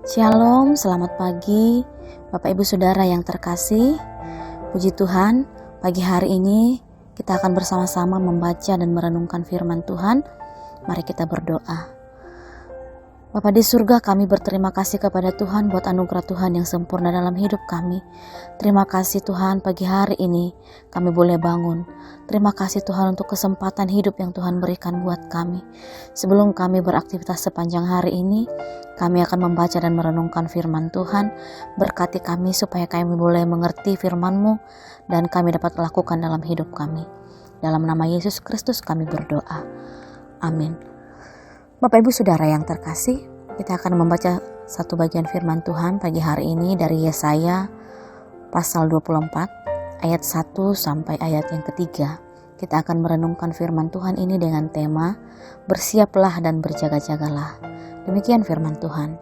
Shalom, selamat pagi Bapak Ibu Saudara yang terkasih. Puji Tuhan, pagi hari ini kita akan bersama-sama membaca dan merenungkan firman Tuhan. Mari kita berdoa. Bapa di surga, kami berterima kasih kepada Tuhan buat anugerah Tuhan yang sempurna dalam hidup kami. Terima kasih Tuhan, pagi hari ini kami boleh bangun. Terima kasih Tuhan untuk kesempatan hidup yang Tuhan berikan buat kami. Sebelum kami beraktivitas sepanjang hari ini, kami akan membaca dan merenungkan firman Tuhan. Berkati kami supaya kami boleh mengerti firman-Mu dan kami dapat lakukan dalam hidup kami. Dalam nama Yesus Kristus kami berdoa. Amin. Bapak Ibu Saudara yang terkasih, kita akan membaca satu bagian firman Tuhan pagi hari ini dari Yesaya pasal 24 ayat 1 sampai ayat yang ketiga. Kita akan merenungkan firman Tuhan ini dengan tema bersiaplah dan berjaga-jagalah. Demikian firman Tuhan.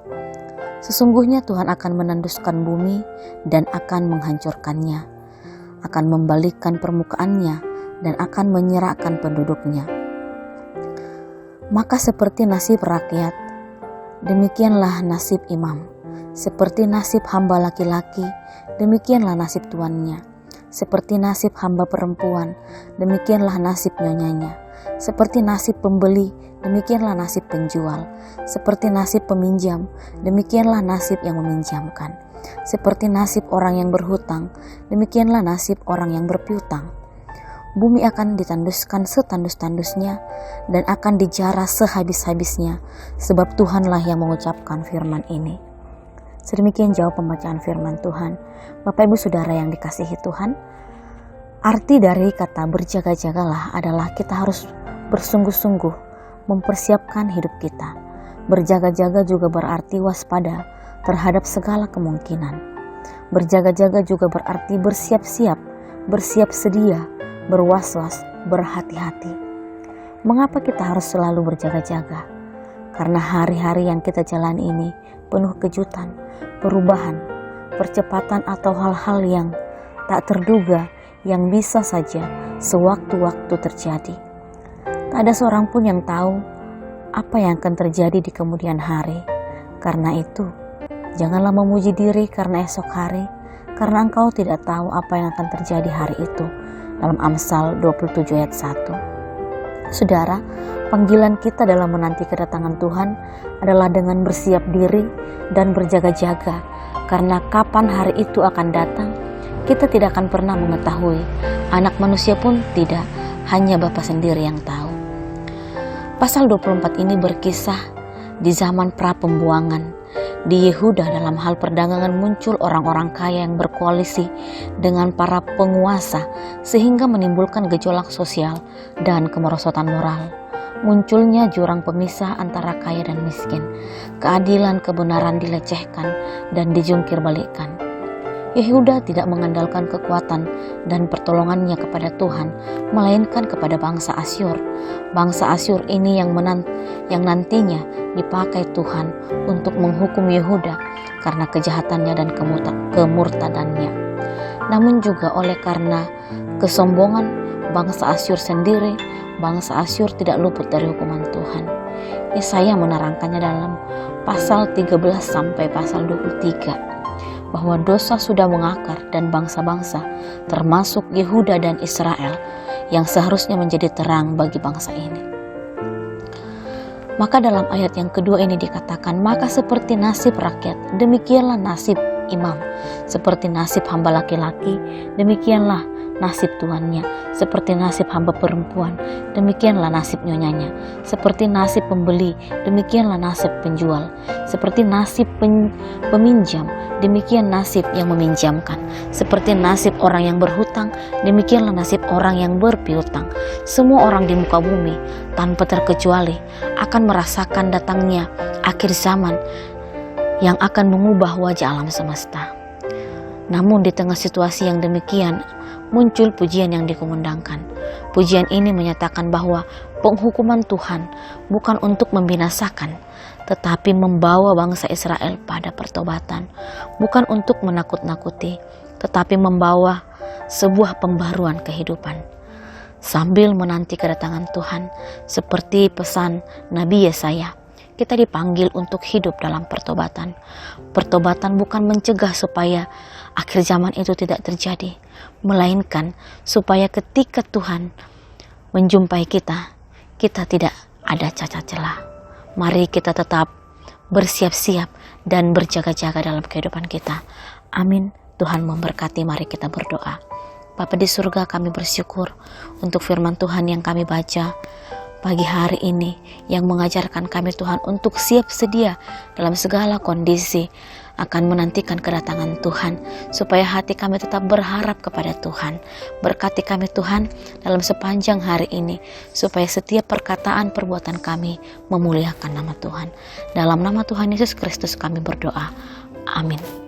Sesungguhnya Tuhan akan menanduskan bumi dan akan menghancurkannya, akan membalikkan permukaannya dan akan menyerahkan penduduknya. Maka seperti nasib rakyat, demikianlah nasib imam. Seperti nasib hamba laki-laki, demikianlah nasib tuannya. Seperti nasib hamba perempuan, demikianlah nasib nyonyanya. Seperti nasib pembeli, demikianlah nasib penjual. Seperti nasib peminjam, demikianlah nasib yang meminjamkan. Seperti nasib orang yang berhutang, demikianlah nasib orang yang berpiutang. Bumi akan ditanduskan setandus-tandusnya dan akan dijarah sehabis-habisnya, sebab Tuhanlah yang mengucapkan firman ini. Sedemikian jauh pembacaan firman Tuhan. Bapak Ibu Saudara yang dikasihi Tuhan, arti dari kata berjaga-jagalah adalah kita harus bersungguh-sungguh mempersiapkan hidup kita. Berjaga-jaga juga berarti waspada terhadap segala kemungkinan. Berjaga-jaga juga berarti bersiap-siap, bersiap sedia, berwas-was, berhati-hati. Mengapa kita harus selalu berjaga-jaga? Karena hari-hari yang kita jalani ini penuh kejutan, perubahan, percepatan atau hal-hal yang tak terduga yang bisa saja sewaktu-waktu terjadi. Tak ada seorang pun yang tahu apa yang akan terjadi di kemudian hari. Karena itu, janganlah memuji diri karena esok hari, karena engkau tidak tahu apa yang akan terjadi hari itu. Dalam Amsal 27 ayat 1. Saudara, panggilan kita dalam menanti kedatangan Tuhan adalah dengan bersiap diri dan berjaga-jaga. Karena kapan hari itu akan datang, kita tidak akan pernah mengetahui. Anak manusia pun tidak, hanya Bapa sendiri yang tahu. Pasal 24 ini berkisah di zaman pra-pembuangan. Di Yehuda dalam hal perdagangan muncul orang-orang kaya yang berkoalisi dengan para penguasa sehingga menimbulkan gejolak sosial dan kemerosotan moral. Munculnya jurang pemisah antara kaya dan miskin. Keadilan kebenaran dilecehkan dan dijungkir balikkan. Yehuda tidak mengandalkan kekuatan dan pertolongannya kepada Tuhan, melainkan kepada bangsa Asyur. Bangsa Asyur ini yang nantinya dipakai Tuhan untuk menghukum Yehuda karena kejahatannya dan kemurtadannya. Namun juga oleh karena kesombongan bangsa Asyur sendiri, bangsa Asyur tidak luput dari hukuman Tuhan. Yesaya menerangkannya dalam pasal 13 sampai pasal 23. Bahwa dosa sudah mengakar dan bangsa-bangsa termasuk Yehuda dan Israel yang seharusnya menjadi terang bagi bangsa ini. Maka dalam ayat yang kedua ini dikatakan, maka seperti nasib rakyat, demikianlah nasib imam. Seperti nasib hamba laki-laki, demikianlah nasib tuannya. Seperti nasib hamba perempuan, demikianlah nasib nyonyanya. Seperti nasib pembeli, demikianlah nasib penjual. Seperti nasib peminjam, demikian nasib yang meminjamkan. Seperti nasib orang yang berhutang, demikianlah nasib orang yang berpiutang. Semua orang di muka bumi tanpa terkecuali akan merasakan datangnya akhir zaman yang akan mengubah wajah alam semesta. Namun di tengah situasi yang demikian, muncul pujian yang dikumandangkan. Pujian ini menyatakan bahwa penghukuman Tuhan bukan untuk membinasakan, tetapi membawa bangsa Israel pada pertobatan. Bukan untuk menakut-nakuti, tetapi membawa sebuah pembaruan kehidupan. Sambil menanti kedatangan Tuhan, seperti pesan Nabi Yesaya, kita dipanggil untuk hidup dalam pertobatan. Pertobatan bukan mencegah supaya akhir zaman itu tidak terjadi, melainkan supaya ketika Tuhan menjumpai kita, kita tidak ada cacat celah. Mari kita tetap bersiap-siap dan berjaga-jaga dalam kehidupan kita. Amin. Tuhan memberkati. Mari kita berdoa. Bapa di surga, kami bersyukur untuk firman Tuhan yang kami baca pagi hari ini, yang mengajarkan kami Tuhan untuk siap sedia dalam segala kondisi akan menantikan kedatangan Tuhan, supaya hati kami tetap berharap kepada Tuhan. Berkati kami Tuhan dalam sepanjang hari ini, supaya setiap perkataan perbuatan kami memuliakan nama Tuhan. Dalam nama Tuhan Yesus Kristus kami berdoa. Amin.